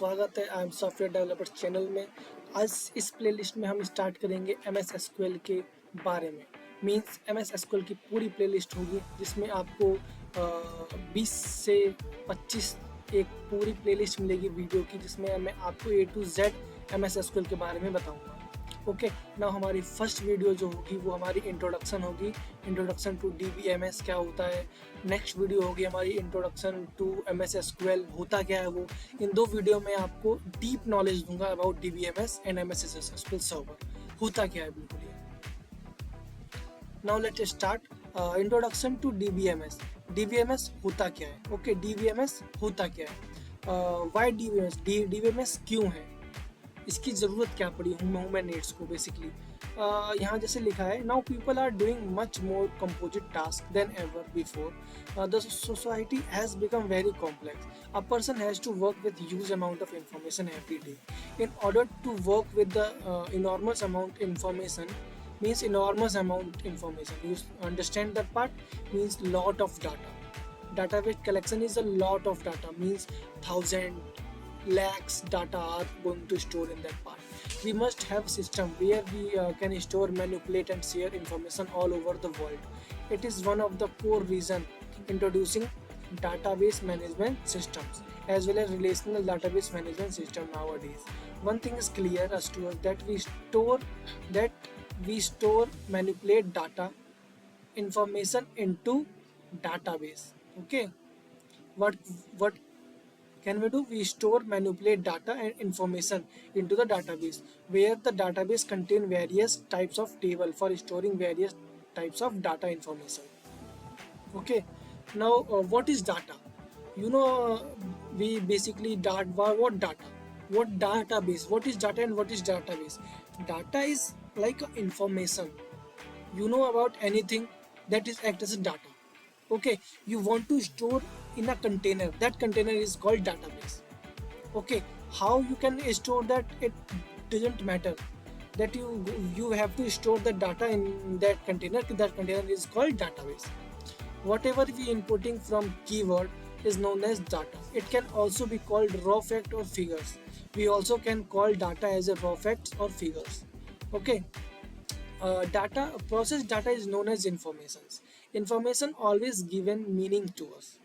स्वागत है I am software developer channel में। आज इस प्लेलिस्ट में हम स्टार्ट करेंगे MS SQL के बारे में। मींस MS SQL की पूरी प्लेलिस्ट होगी जिसमें आपको 20 से 25 एक पूरी प्लेलिस्ट मिलेगी वीडियो की, जिसमें मैं आपको A to Z MS SQL के बारे में बताऊंगा। ओके ना, हमारी फर्स्ट वीडियो जो होगी वो हमारी इंट्रोडक्शन होगी, इंट्रोडक्शन टू DBMS क्या होता है। नेक्स्ट वीडियो होगी हमारी इंट्रोडक्शन टू MS SQL होता क्या है वो। इन दो वीडियो में आपको डीप नॉलेज दूंगा about DBMS and MS SQL server होता क्या है बिल्कुल ये। Now let's start introduction to DBMS। DBMS होता क्या है? ओके DBMS होता क्या है, वाई DBMS क्यों है, इसकी ज़रूरत क्या पड़ी ह्यूमन नीड्स को बेसिकली। यहाँ जैसे लिखा है, now people are doing much more composite task than ever before, the society has become very complex, a person has to work with huge amount of information every day. In order to work with the enormous amount information, means enormous amount information, you understand that part, means lot of data. Database collection is a lot of data, means thousand lakhs data are going to store in that part. We must have system where we can store, manipulate and share information all over the world. It is one of the core reason introducing database management systems as well as relational database management system nowadays. One thing is clear as to us, that we store, manipulate data information into database. Okay, what can we do? We store, manipulate data and information into the database, where the database contain various types of table for storing various types of data information. Okay, now what is data? We basically what data, what database, what is data and what is database. Data is like information, about anything that is act as a data. Okay, you want to store in a container, that container is called database. Okay, how you can store that, it doesn't matter, that you have to store the data in that container is called database. Whatever we inputting from keyword is known as data. It can also be called raw fact or figures. We also can call data as a raw facts or figures. Okay, processed data is known as information always given meaning to us.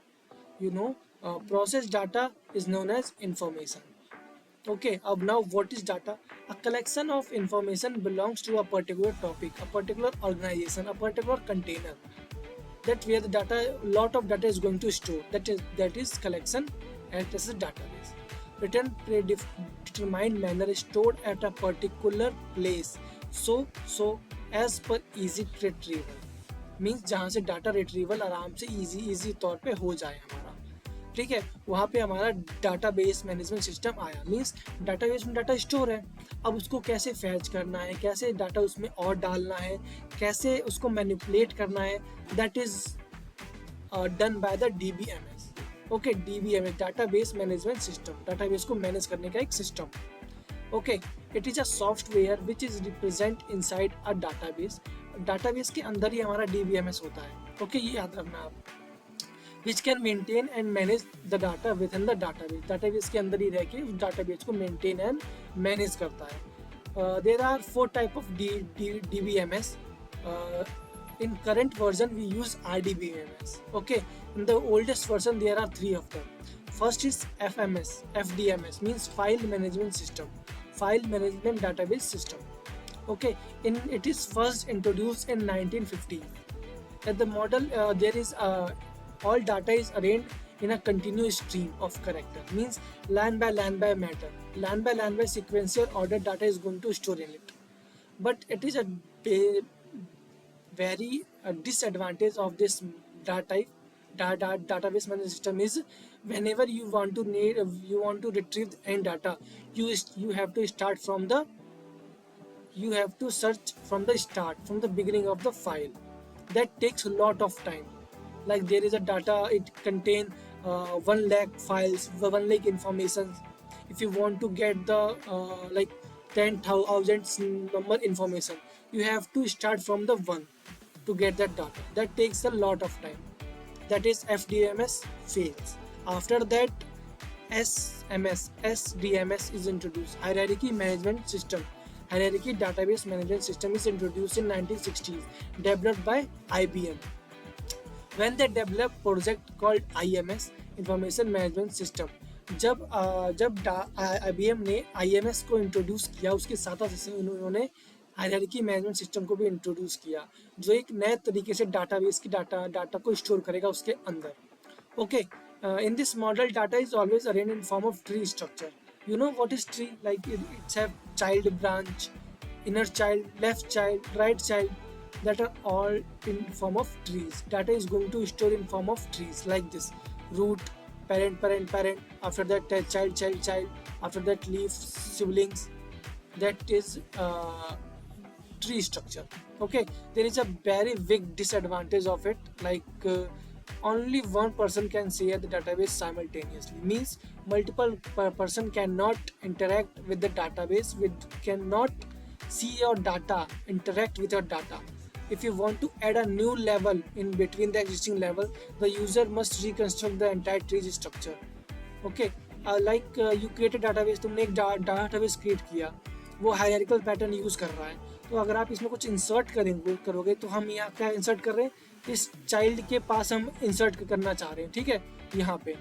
Processed data is known as information. Okay, now what is data? A collection of information belongs to a particular topic, a particular organization, a particular container, that where the data, lot of data is going to store, that is collection and this is database. Written predetermined manner is stored at a particular place, so as per easy retrieval, means जहाँ से data retrieval आराम से easy तौर पे हो जाए हमारा, ठीक है, वहाँ पे हमारा डाटाबेस मैनेजमेंट सिस्टम आया। मीन्स डाटाबेस में डाटा स्टोर है, अब उसको कैसे फैच करना है, कैसे डाटा उसमें और डालना है, कैसे उसको मैनिपुलेट करना है, that is done by the DBMS. Okay, DBMS database management system, database को मैनेज करने का एक system. Okay, it is a software which is represent inside a database. Database के अंदर ही हमारा DBMS होता है. ओके, ये याद रखना आप. Which can maintain and manage the data with in the database. Database के अंदर ही रह के उस डाटाबेस को मेंटेन एंड मैनेज करता है. There are 4 type of DBMS. In current version we use RDBMS. Okay, in the oldest version there are 3 of them. First is FDMS, means file management system, file management database system. Okay, it is first introduced in 1950. At the model there is all data is arranged in a continuous stream of character, means line by matter, line by sequential order data is going to store in it. But it is a very disadvantage of this database management system is, whenever you want to retrieve any data, you have to start from the, you have to search from the start, from the beginning of the file. That takes a lot of time. Like there is a data, it contain 1 lakh files, 1 lakh information. If you want to get the like 10,000 number information, you have to start from the 1 to get that data. That takes a lot of time. That is FDMS fails. After that SDMS is introduced. Hierarchy Management System. Hierarchy Database Management System is introduced in 1960s, developed by IBM. When they developed project called IMS, Information Management System. जब IBM ने IMS को introduce किया, उसके साथ साथ उन्होंने hierarchy management system को भी इंट्रोड्यूस किया, जो एक नए तरीके से डाटाबेस की डाटा को स्टोर करेगा उसके अंदर. Okay, in this model, data is always arranged in form of tree structure. You know what is tree? Like it's have child branch, inner child, left child, right child. That are all in form of trees. Data is going to store in form of trees like this: root, parent, parent, parent. After that, child, child, child. After that, leaf, siblings. That is tree structure. Okay, there is a very big disadvantage of it. Like only one person can share the database simultaneously, means multiple person cannot interact with the database, cannot see your data, interact with your data. If you want to add a new level in between the existing level, the user must reconstruct the entire tree structure. Okay, you create a database, तुमने एक database create किया, वो hierarchical pattern use कर रहा है, तो अगर आप इसमें कुछ इंसर्ट करोगे तो हम यहाँ क्या इंसर्ट कर रहे हैं, इस चाइल्ड के पास हम इंसर्ट करना चाह रहे हैं, ठीक है, यहाँ पे.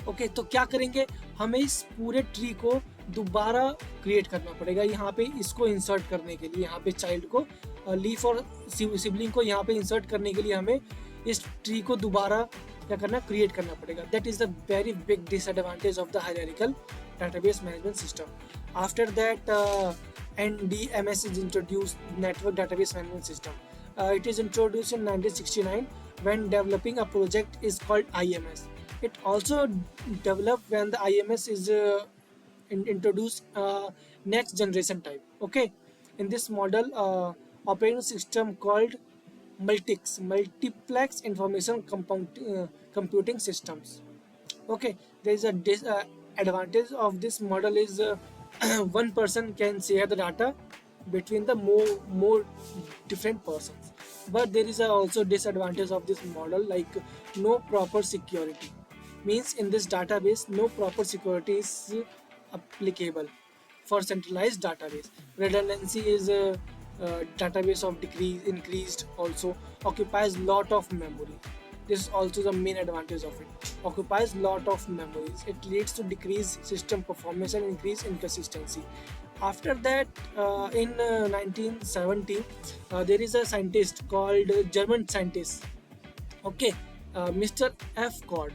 ओके, तो क्या करेंगे, हमें इस पूरे ट्री को दोबारा क्रिएट करना पड़ेगा. यहाँ पे इसको इंसर्ट करने के लिए, यहाँ पे चाइल्ड को, लीफ और सिबलिंग को यहाँ पे इंसर्ट करने के लिए हमें इस ट्री को दोबारा क्या करना, क्रिएट करना पड़ेगा. That is the very big disadvantage of the hierarchical database management system. After that, NDMS is introduced, Network Database Management System. It is introduced in 1969 when developing a project is called IMS. It also developed when the IMS is introduced next generation type. Okay, in this model, operating system called multiplex information computing systems. Okay, there is a advantage of this model is one person can share the data between the more different persons, but there is also disadvantage of this model, like no proper security, means in this database no proper security is applicable for centralized database. Redundancy is a database of increased, also occupies lot of memory. This is also the main advantage of it. Occupies lot of memories. It leads to decreased system performance and increased inconsistency. After that, in 1970, there is a scientist called German scientist. Okay, Mr. F. Cord.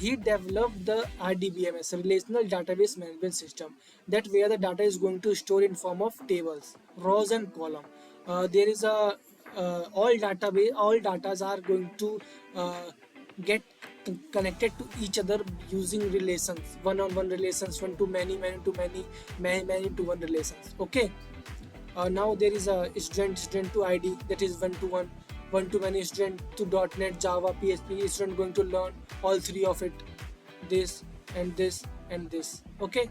He developed the RDBMS, Relational Database Management System, that where the data is going to store in form of tables, rows and column. There is a all datas are going to get connected to each other using relations, one-on-one relations, one to many, many to many, many to one relations. Okay, now there is a student to ID, that is one-to-one, one-to-many, student to .NET, Java, PHP. Student going to learn all three of it, this and this and this. Okay,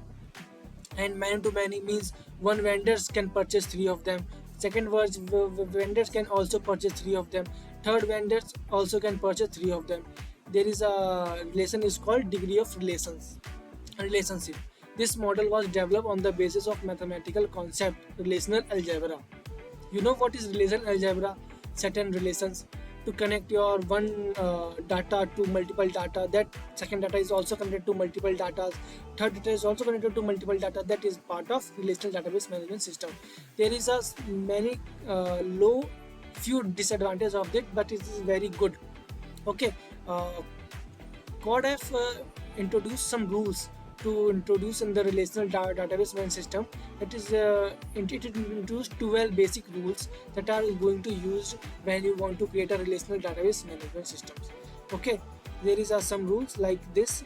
and many to many means one vendors can purchase three of them. Second vendors can also purchase three of them. Third vendors also can purchase three of them. There is a relation is called degree of relationship. This model was developed on the basis of mathematical concept relational algebra. You know what is relational algebra? Certain relations to connect your one data to multiple data. That second data is also connected to multiple data. Third data is also connected to multiple data. That is part of relational database management system. There is a many few disadvantages of it, but it is very good. Okay, CODF introduced some rules to introduce in the relational database management system. That is, it introduced 12 basic rules that are going to use when you want to create a relational database management systems. Okay, there is some rules like this: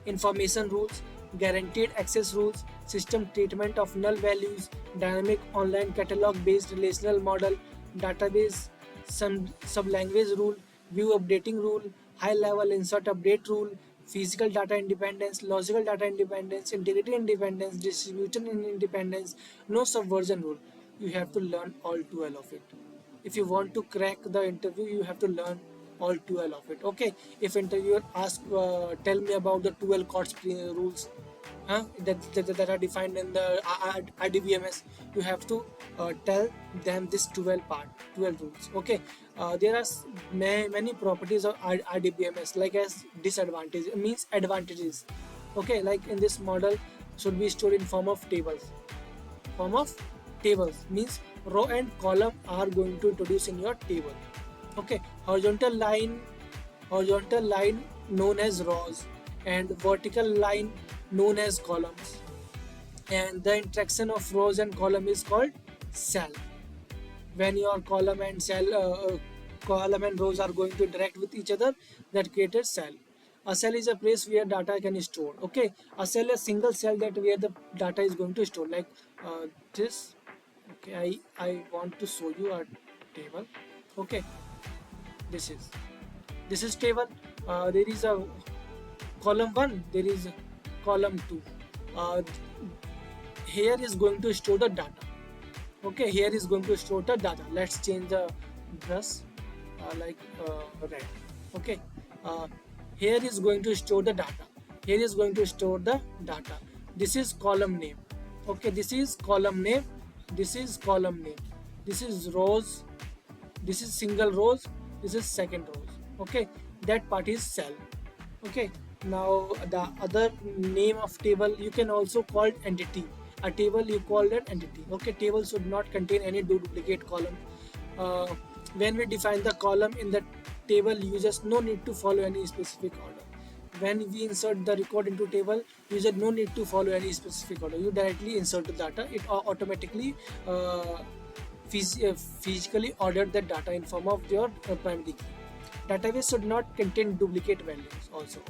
information rules, guaranteed access rules, system treatment of null values, dynamic online catalog based relational model, database sub-language rule, view updating rule, high level insert update rule, physical data independence, logical data independence, integrity independence, distribution independence, no subversion rule. You have to learn all 12 of it. If you want to crack the interview, you have to learn all 12 of it. Okay, if interviewer asks, tell me about the 12 COTS rules, that are defined in the IDBMS, you have to tell them this 12 rules. Okay, there are many properties of IDBMS, like as disadvantage, it means advantages. Okay, like in this model should be stored in form of tables means row and column are going to introduce in your table. Okay, horizontal line known as rows, and vertical line known as columns, and the interaction of rows and column is called cell. When your column and rows are going to interact with each other, that creates cell. A cell is a place where data can store. Okay, a cell is a single cell that where the data is going to store, like this. Okay, I want to show you a table. Okay, this is table. There is a column 1, there is a column 2. uh, Here is going to store the data. Okay, here is going to store the data. Let's change the brush, red. Okay, uh, here is going to store the data. Here is going to store the data. This is column name. Okay, this is column name. This is column name. This is rows. This is single rows. This is second rows. Okay, that part is cell. Okay, now the other name of table you can also call entity. A table you call that entity. Okay, table should not contain any duplicate column. uh, when we define the column in the table, you just no need to follow any specific order. When we insert the record into table, you just no need to follow any specific order. You directly insert the data, it automatically uh, physically ordered the data in form of your primary key. Database should not contain duplicate values also.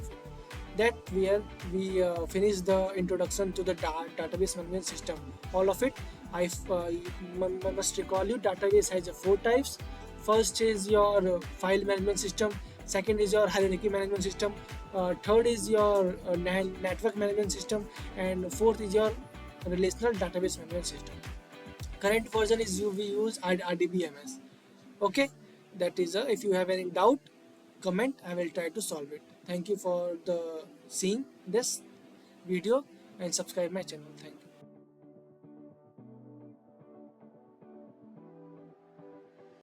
That we finish the introduction to the database management system, all of it. I must recall you, database has 4 types. First is your file management system, second is your hierarchy management system, third is your network management system, and fourth is your relational database management system. Current version is we use RDBMS. Okay, that is if you have any doubt, comment, I will try to solve it. Thank you for the seeing this video, and subscribe my channel. Thank you.